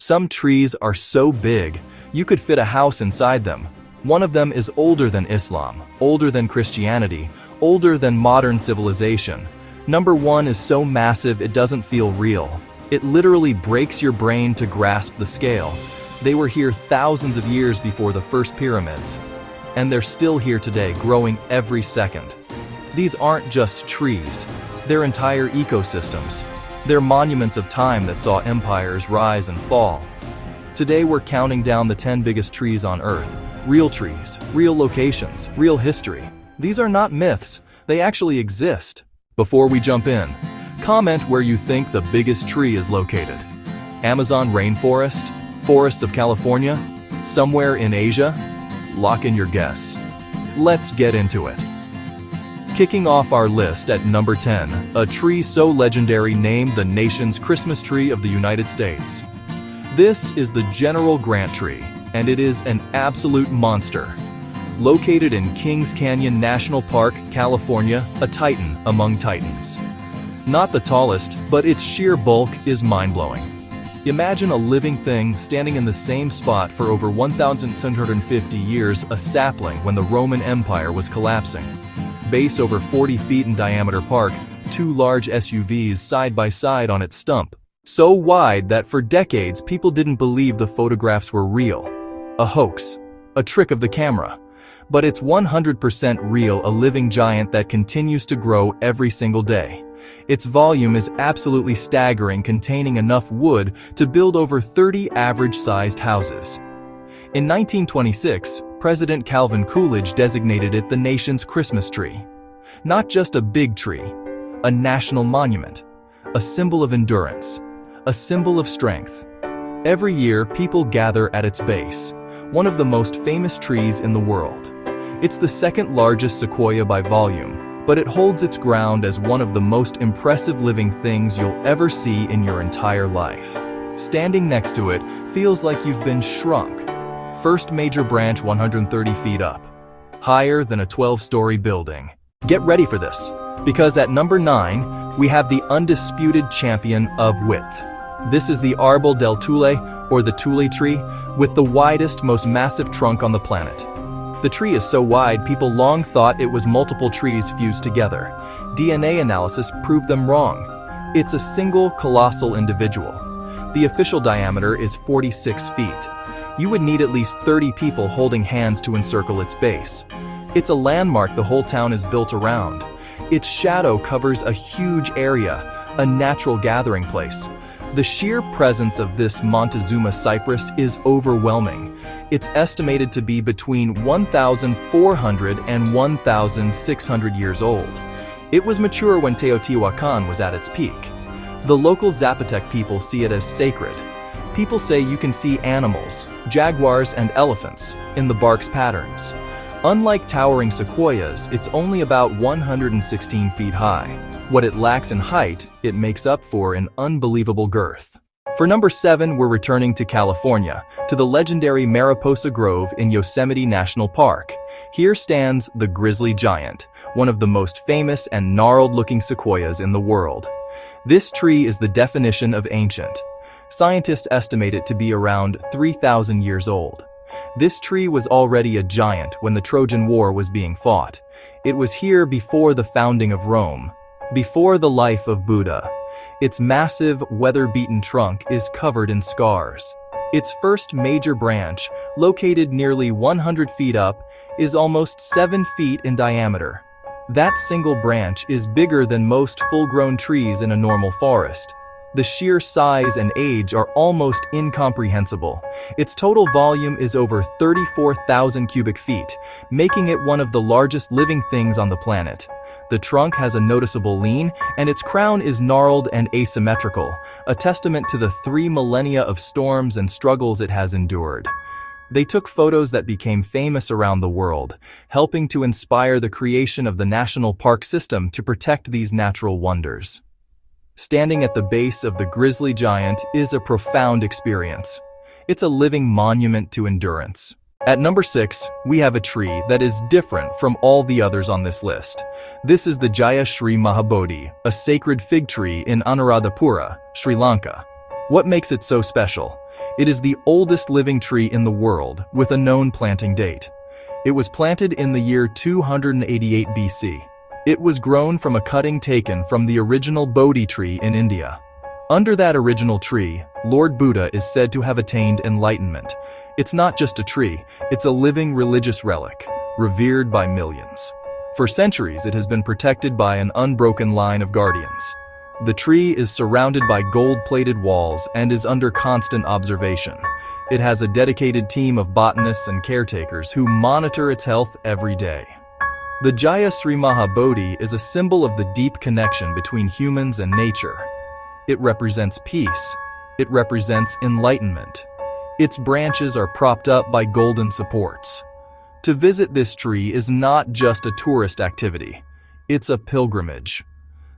Some trees are so big, you could fit a house inside them. One of them is older than Islam, older than Christianity, older than modern civilization. Number 1 is so massive it doesn't feel real. It literally breaks your brain to grasp the scale. They were here thousands of years before the first pyramids. And they're still here today, growing every second. These aren't just trees, they're entire ecosystems. They're monuments of time that saw empires rise and fall. Today we're counting down the 10 biggest trees on Earth. Real trees, real locations, real history. These are not myths, they actually exist. Before we jump in, comment where you think the biggest tree is located. Amazon rainforest? Forests of California? Somewhere in Asia? Lock in your guess. Let's get into it. Kicking off our list at number 10, a tree so legendary named the nation's Christmas tree of the United States. This is the General Grant tree, and it is an absolute monster. Located in Kings Canyon National Park, California, a titan among titans. Not the tallest, but its sheer bulk is mind-blowing. Imagine a living thing standing in the same spot for over 1,750 years, a sapling when the Roman Empire was collapsing. Base over 40 feet in diameter, park, 2 large SUVs side by side on its stump. So wide that for decades people didn't believe the photographs were real. A hoax. A trick of the camera. But it's 100% real, a living giant that continues to grow every single day. Its volume is absolutely staggering, containing enough wood to build over 30 average-sized houses. In 1926, President Calvin Coolidge designated it the nation's Christmas tree. Not just a big tree, a national monument, a symbol of endurance, a symbol of strength. Every year, people gather at its base, one of the most famous trees in the world. It's the second largest sequoia by volume, but it holds its ground as one of the most impressive living things you'll ever see in your entire life. Standing next to it feels like you've been shrunk. First major branch 130 feet up, higher than a 12-story building. Get ready for this, because at number 9, we have the undisputed champion of width. This is the Arbol del Tule, or the Tule tree, with the widest, most massive trunk on the planet. The tree is so wide, people long thought it was multiple trees fused together. DNA analysis proved them wrong. It's a single colossal individual. The official diameter is 46 feet. You would need at least 30 people holding hands to encircle its base. It's a landmark the whole town is built around. Its shadow covers a huge area, a natural gathering place. The sheer presence of this Montezuma cypress is overwhelming. It's estimated to be between 1,400 and 1,600 years old. It was mature when Teotihuacan was at its peak. The local Zapotec people see it as sacred. People say you can see animals, jaguars and elephants, in the bark's patterns. Unlike towering sequoias, it's only about 116 feet high. What it lacks in height, it makes up for in unbelievable girth. For number 7, we're returning to California, to the legendary Mariposa Grove in Yosemite National Park. Here stands the Grizzly Giant, one of the most famous and gnarled-looking sequoias in the world. This tree is the definition of ancient. Scientists estimate it to be around 3,000 years old. This tree was already a giant when the Trojan War was being fought. It was here before the founding of Rome, before the life of Buddha. Its massive, weather-beaten trunk is covered in scars. Its first major branch, located nearly 100 feet up, is almost 7 feet in diameter. That single branch is bigger than most full-grown trees in a normal forest. The sheer size and age are almost incomprehensible. Its total volume is over 34,000 cubic feet, making it one of the largest living things on the planet. The trunk has a noticeable lean, and its crown is gnarled and asymmetrical, a testament to the 3 millennia of storms and struggles it has endured. They took photos that became famous around the world, helping to inspire the creation of the national park system to protect these natural wonders. Standing at the base of the Grizzly Giant is a profound experience. It's a living monument to endurance. At number 6, we have a tree that is different from all the others on this list. This is the Jaya Shri Mahabodhi, a sacred fig tree in Anuradhapura, Sri Lanka. What makes it so special? It is the oldest living tree in the world with a known planting date. It was planted in the year 288 BC. It was grown from a cutting taken from the original Bodhi tree in India. Under that original tree, Lord Buddha is said to have attained enlightenment. It's not just a tree, it's a living religious relic, revered by millions. For centuries, it has been protected by an unbroken line of guardians. The tree is surrounded by gold-plated walls and is under constant observation. It has a dedicated team of botanists and caretakers who monitor its health every day. The Jaya Sri Maha Bodhi is a symbol of the deep connection between humans and nature. It represents peace. It represents enlightenment. Its branches are propped up by golden supports. To visit this tree is not just a tourist activity. It's a pilgrimage.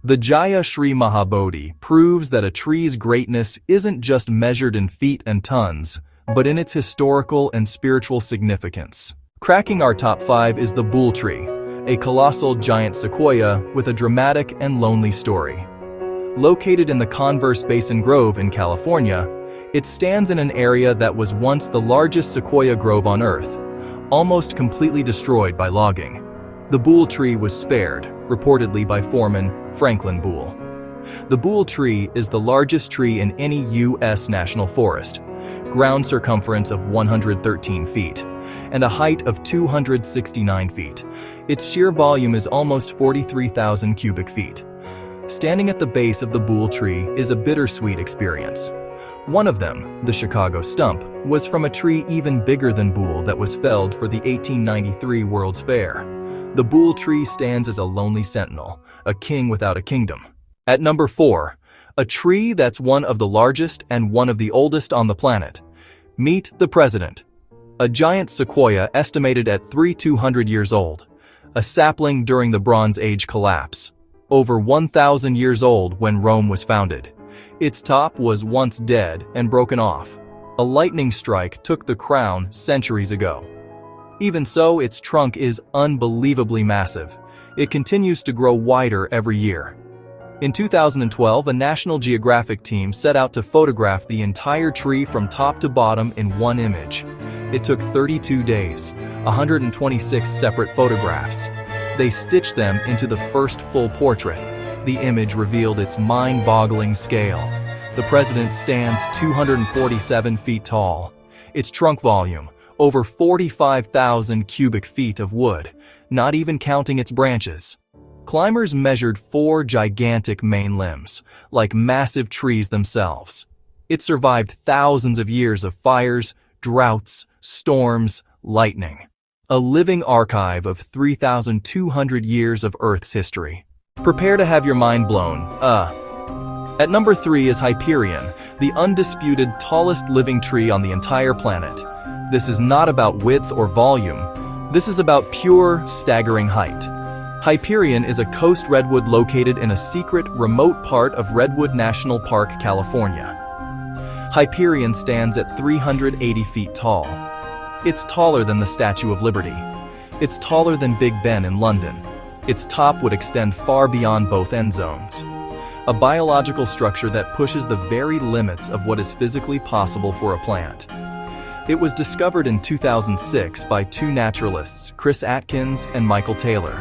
The Jaya Sri Maha Bodhi proves that a tree's greatness isn't just measured in feet and tons, but in its historical and spiritual significance. Cracking our top 5 is the Bool tree, a colossal giant sequoia with a dramatic and lonely story. Located in the Converse Basin Grove in California, it stands in an area that was once the largest sequoia grove on Earth, almost completely destroyed by logging. The Bool tree was spared, reportedly by foreman Franklin Bool. The Bool tree is the largest tree in any U.S. national forest, ground circumference of 113 feet, and a height of 269 feet. Its sheer volume is almost 43,000 cubic feet. Standing at the base of the Bool tree is a bittersweet experience. One of them, the Chicago stump, was from a tree even bigger than Bool that was felled for the 1893 World's Fair. The Bool tree stands as a lonely sentinel, a king without a kingdom. At number 4, a tree that's one of the largest and one of the oldest on the planet. Meet the President. A giant sequoia estimated at 3,200 years old. A sapling during the Bronze Age collapse. Over 1,000 years old when Rome was founded. Its top was once dead and broken off. A lightning strike took the crown centuries ago. Even so, its trunk is unbelievably massive. It continues to grow wider every year. In 2012, a National Geographic team set out to photograph the entire tree from top to bottom in one image. It took 32 days, 126 separate photographs. They stitched them into the first full portrait. The image revealed its mind-boggling scale. The president stands 247 feet tall. Its trunk volume, over 45,000 cubic feet of wood, not even counting its branches. Climbers measured 4 gigantic main limbs, like massive trees themselves. It survived thousands of years of fires, droughts, storms, lightning. A living archive of 3,200 years of Earth's history. Prepare to have your mind blown. At number 3 is Hyperion, the undisputed tallest living tree on the entire planet. This is not about width or volume. This is about pure, staggering height. Hyperion is a coast redwood located in a secret, remote part of Redwood National Park, California. Hyperion stands at 380 feet tall. It's taller than the Statue of Liberty. It's taller than Big Ben in London. Its top would extend far beyond both end zones. A biological structure that pushes the very limits of what is physically possible for a plant. It was discovered in 2006 by 2 naturalists, Chris Atkins and Michael Taylor.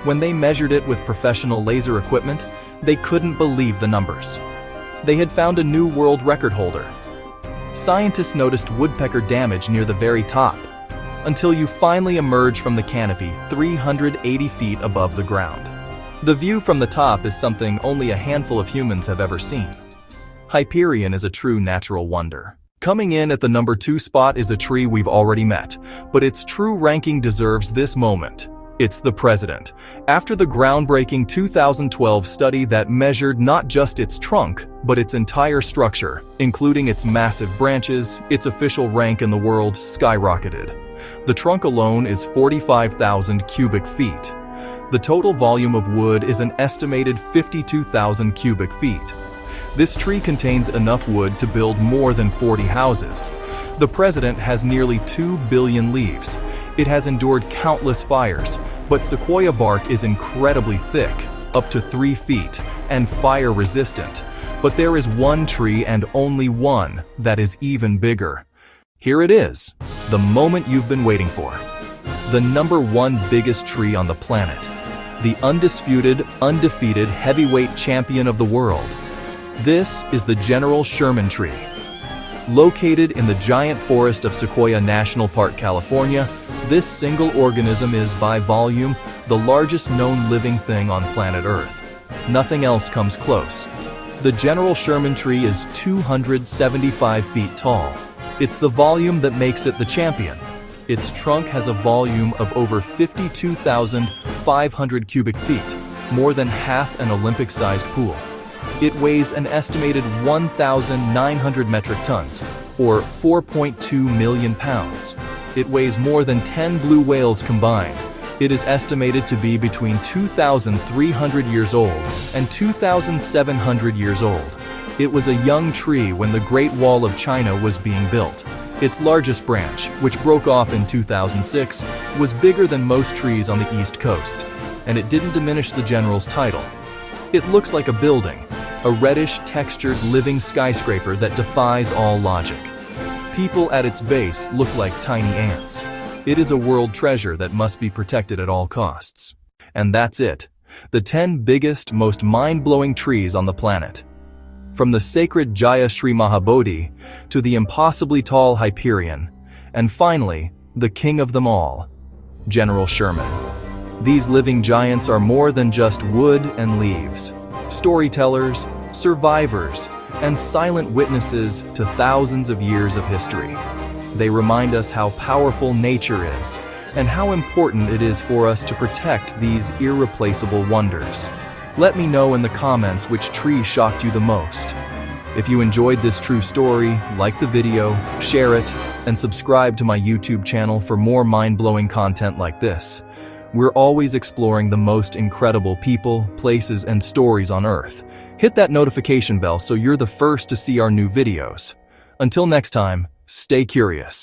When they measured it with professional laser equipment, they couldn't believe the numbers. They had found a new world record holder. Scientists noticed woodpecker damage near the very top, until you finally emerge from the canopy 380 feet above the ground. The view from the top is something only a handful of humans have ever seen. Hyperion is a true natural wonder. Coming in at the number 2 spot is a tree we've already met, but its true ranking deserves this moment. It's the President. After the groundbreaking 2012 study that measured not just its trunk, but its entire structure, including its massive branches, its official rank in the world skyrocketed. The trunk alone is 45,000 cubic feet. The total volume of wood is an estimated 52,000 cubic feet. This tree contains enough wood to build more than 40 houses. The President has nearly 2 billion leaves. It has endured countless fires, but sequoia bark is incredibly thick, up to 3 feet, and fire-resistant. But there is one tree and only one that is even bigger. Here it is, the moment you've been waiting for. The number one biggest tree on the planet. The undisputed, undefeated heavyweight champion of the world. This is the General Sherman tree. Located in the giant forest of Sequoia National Park, California, this single organism is, by volume, the largest known living thing on planet Earth. Nothing else comes close. The General Sherman tree is 275 feet tall. It's the volume that makes it the champion. Its trunk has a volume of over 52,500 cubic feet, more than half an Olympic-sized pool. It weighs an estimated 1,900 metric tons, or 4.2 million pounds. It weighs more than 10 blue whales combined. It is estimated to be between 2,300 years old and 2,700 years old. It was a young tree when the Great Wall of China was being built. Its largest branch, which broke off in 2006, was bigger than most trees on the East Coast, and it didn't diminish the general's title. It looks like a building, a reddish, textured, living skyscraper that defies all logic. People at its base look like tiny ants. It is a world treasure that must be protected at all costs. And that's it. The 10 biggest, most mind-blowing trees on the planet. From the sacred Jaya Sri Mahabodhi to the impossibly tall Hyperion, and finally, the king of them all, General Sherman. These living giants are more than just wood and leaves. Storytellers, survivors, and silent witnesses to thousands of years of history. They remind us how powerful nature is, and how important it is for us to protect these irreplaceable wonders. Let me know in the comments which tree shocked you the most. If you enjoyed this true story, like the video, share it, and subscribe to my YouTube channel for more mind-blowing content like this. We're always exploring the most incredible people, places, and stories on Earth. Hit that notification bell so you're the first to see our new videos. Until next time, stay curious.